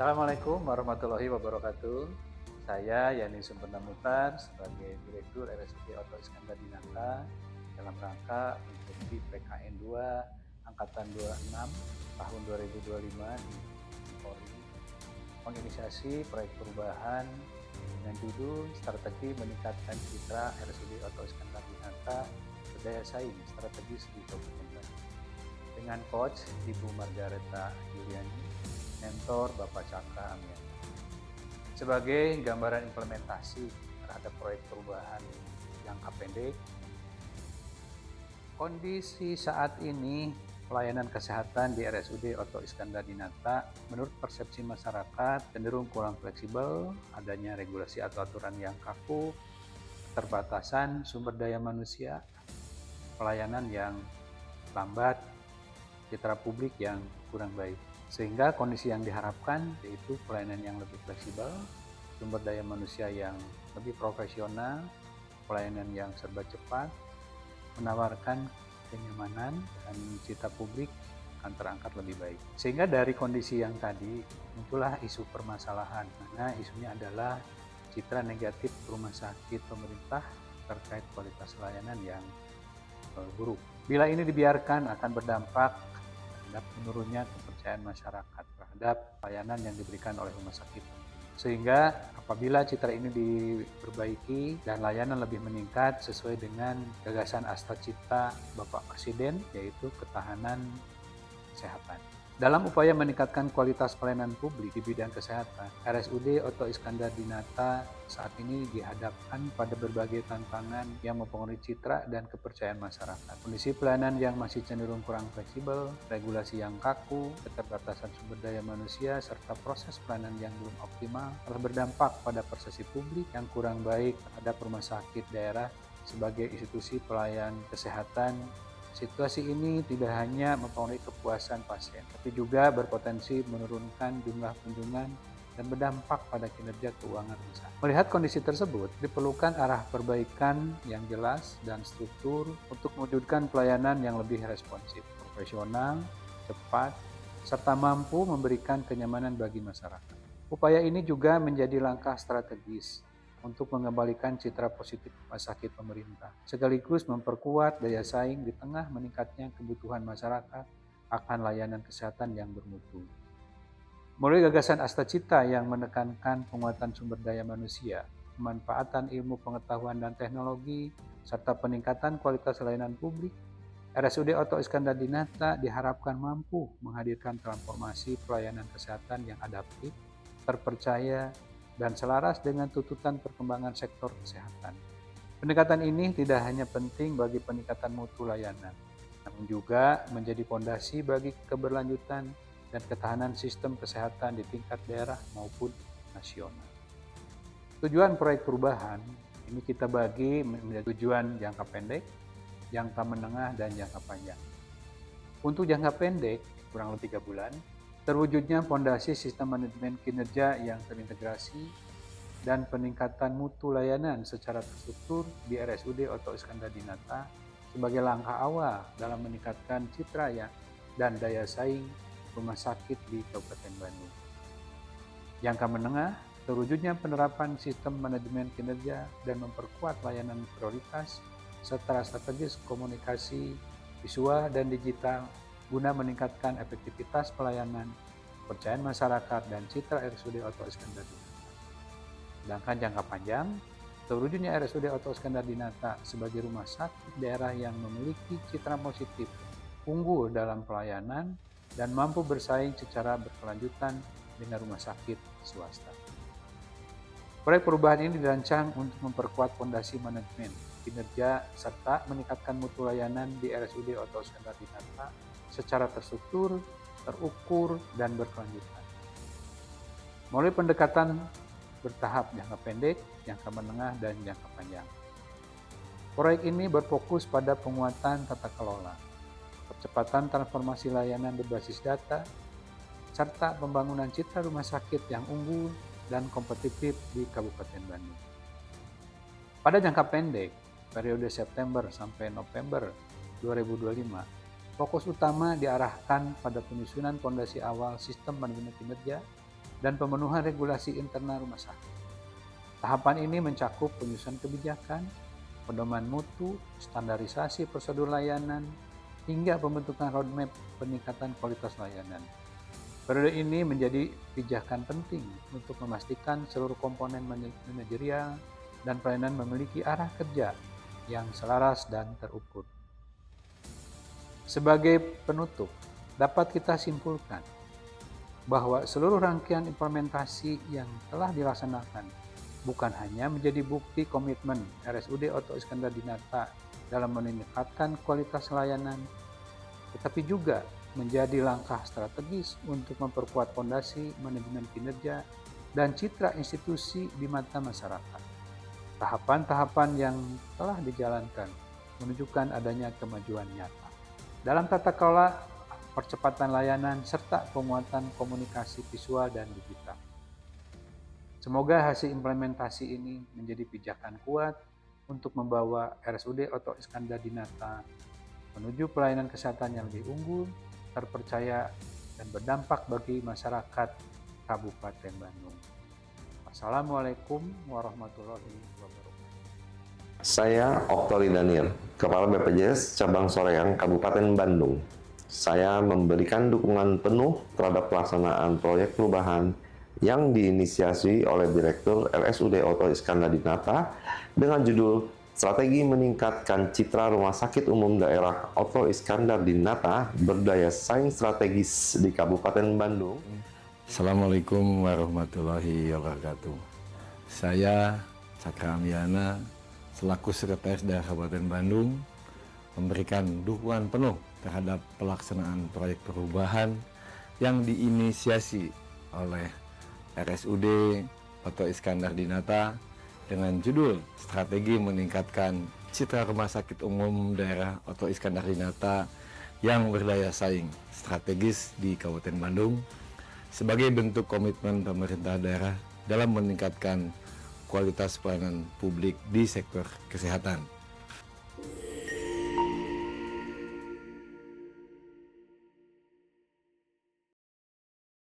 Assalamualaikum warahmatullahi wabarakatuh. Saya Yani Sempena Mutar sebagai Direktur RSUD Oto Iskandar di Nata dalam rangka mengikuti PKN 2 Angkatan 26 tahun 2025 di Polri menginisiasi proyek perubahan dengan judul Strategi Meningkatkan Citra RSUD Oto Iskandar di Nata Berdaya Saing Strategis di Kabupaten Bandung dengan Coach Ibu Margareta Yuliani, mentor Bapak Cakra Amian. Sebagai gambaran implementasi terhadap proyek perubahan jangka pendek, kondisi saat ini pelayanan kesehatan di RSUD Oto Iskandar di Nata menurut persepsi masyarakat cenderung kurang fleksibel, adanya regulasi atau aturan yang kaku, keterbatasan sumber daya manusia, pelayanan yang lambat, citra publik yang kurang baik. Sehingga kondisi yang diharapkan yaitu pelayanan yang lebih fleksibel, sumber daya manusia yang lebih profesional, pelayanan yang serba cepat, menawarkan kenyamanan dan citra publik akan terangkat lebih baik. Sehingga dari kondisi yang tadi muncullah isu permasalahan, mana isunya adalah citra negatif rumah sakit pemerintah terkait kualitas layanan yang buruk. Bila ini dibiarkan akan berdampak terhadap menurunnya kepercayaan masyarakat terhadap layanan yang diberikan oleh rumah sakit. Sehingga apabila citra ini diperbaiki dan layanan lebih meningkat sesuai dengan gagasan Asta Cipta Bapak Presiden, yaitu ketahanan kesehatan. Dalam upaya meningkatkan kualitas pelayanan publik di bidang kesehatan, RSUD Oto Iskandar di Nata saat ini dihadapkan pada berbagai tantangan yang mempengaruhi citra dan kepercayaan masyarakat. Kondisi pelayanan yang masih cenderung kurang fleksibel, regulasi yang kaku, keterbatasan sumber daya manusia, serta proses pelayanan yang belum optimal telah berdampak pada persepsi publik yang kurang baik terhadap rumah sakit daerah sebagai institusi pelayan kesehatan. Situasi ini tidak hanya mempengaruhi kepuasan pasien, tapi juga berpotensi menurunkan jumlah kunjungan dan berdampak pada kinerja keuangan rumah sakit. Melihat kondisi tersebut, diperlukan arah perbaikan yang jelas dan struktur untuk mewujudkan pelayanan yang lebih responsif, profesional, cepat, serta mampu memberikan kenyamanan bagi masyarakat. Upaya ini juga menjadi langkah strategis untuk mengembalikan citra positif rumah sakit pemerintah, sekaligus memperkuat daya saing di tengah meningkatnya kebutuhan masyarakat akan layanan kesehatan yang bermutu. Melalui gagasan Asta Cipta yang menekankan penguatan sumber daya manusia, pemanfaatan ilmu pengetahuan dan teknologi, serta peningkatan kualitas layanan publik, RSUD Oto Iskandar di Nata diharapkan mampu menghadirkan transformasi pelayanan kesehatan yang adaptif, terpercaya, dan selaras dengan tuntutan perkembangan sektor kesehatan. Pendekatan ini tidak hanya penting bagi peningkatan mutu layanan, namun juga menjadi fondasi bagi keberlanjutan dan ketahanan sistem kesehatan di tingkat daerah maupun nasional. Tujuan proyek perubahan ini kita bagi menjadi tujuan jangka pendek, jangka menengah, dan jangka panjang. Untuk jangka pendek, kurang lebih 3 bulan, terwujudnya fondasi sistem manajemen kinerja yang terintegrasi dan peningkatan mutu layanan secara terstruktur di RSUD Oto Iskandar di Nata sebagai langkah awal dalam meningkatkan citra dan daya saing rumah sakit di Kabupaten Bandung. Jangka menengah, terwujudnya penerapan sistem manajemen kinerja dan memperkuat layanan prioritas serta strategis komunikasi visual dan digital guna meningkatkan efektivitas pelayanan, kepercayaan masyarakat, dan citra RSUD Oto Iskandar di Nata. Sedangkan jangka panjang, terwujudnya RSUD Oto Iskandar di Nata sebagai rumah sakit daerah yang memiliki citra positif, unggul dalam pelayanan, dan mampu bersaing secara berkelanjutan dengan rumah sakit swasta. Proyek perubahan ini dirancang untuk memperkuat fondasi manajemen, kinerja, serta meningkatkan mutu layanan di RSUD Oto Iskandar di Nata secara terstruktur, terukur, dan berkelanjutan. Melalui pendekatan bertahap jangka pendek, jangka menengah, dan jangka panjang. Proyek ini berfokus pada penguatan tata kelola, percepatan transformasi layanan berbasis data, serta pembangunan citra rumah sakit yang unggul dan kompetitif di Kabupaten Bandung. Pada jangka pendek, periode September sampai November 2025, fokus utama diarahkan pada penyusunan fondasi awal sistem manajemen kinerja, dan pemenuhan regulasi internal rumah sakit. Tahapan ini mencakup penyusunan kebijakan, pedoman mutu, standarisasi prosedur layanan, hingga pembentukan roadmap peningkatan kualitas layanan. Periode ini menjadi pijakan penting untuk memastikan seluruh komponen manajerial dan pelayanan memiliki arah kerja yang selaras dan terukur. Sebagai penutup, dapat kita simpulkan bahwa seluruh rangkaian implementasi yang telah dilaksanakan bukan hanya menjadi bukti komitmen RSUD Oto Iskandar di Nata dalam meningkatkan kualitas layanan, tetapi juga menjadi langkah strategis untuk memperkuat fondasi manajemen kinerja dan citra institusi di mata masyarakat. Tahapan-tahapan yang telah dijalankan menunjukkan adanya kemajuan nyata dalam tata kelola percepatan layanan serta penguatan komunikasi visual dan digital. Semoga hasil implementasi ini menjadi pijakan kuat untuk membawa RSUD Oto Iskandar di Nata menuju pelayanan kesehatan yang lebih unggul, terpercaya, dan berdampak bagi masyarakat Kabupaten Bandung. Assalamualaikum warahmatullahi wabarakatuh. Saya Oktoli Daniel, Kepala BPJS Cabang Soreang Kabupaten Bandung. Saya memberikan dukungan penuh terhadap pelaksanaan proyek perubahan yang diinisiasi oleh Direktur RSUD Oto Iskandar di Nata dengan judul Strategi Meningkatkan Citra Rumah Sakit Umum Daerah Oto Iskandar di Nata Berdaya Saing Strategis di Kabupaten Bandung. Assalamualaikum warahmatullahi wabarakatuh. Saya Cakra Amiana, selaku Sekretaris Daerah Kabupaten Bandung, memberikan dukungan penuh terhadap pelaksanaan proyek perubahan yang diinisiasi oleh RSUD Oto Iskandar di Nata dengan judul Strategi Meningkatkan Citra Rumah Sakit Umum Daerah Oto Iskandar di Nata yang berdaya saing strategis di Kabupaten Bandung sebagai bentuk komitmen pemerintah daerah dalam meningkatkan kualitas pelayanan publik di sektor kesehatan.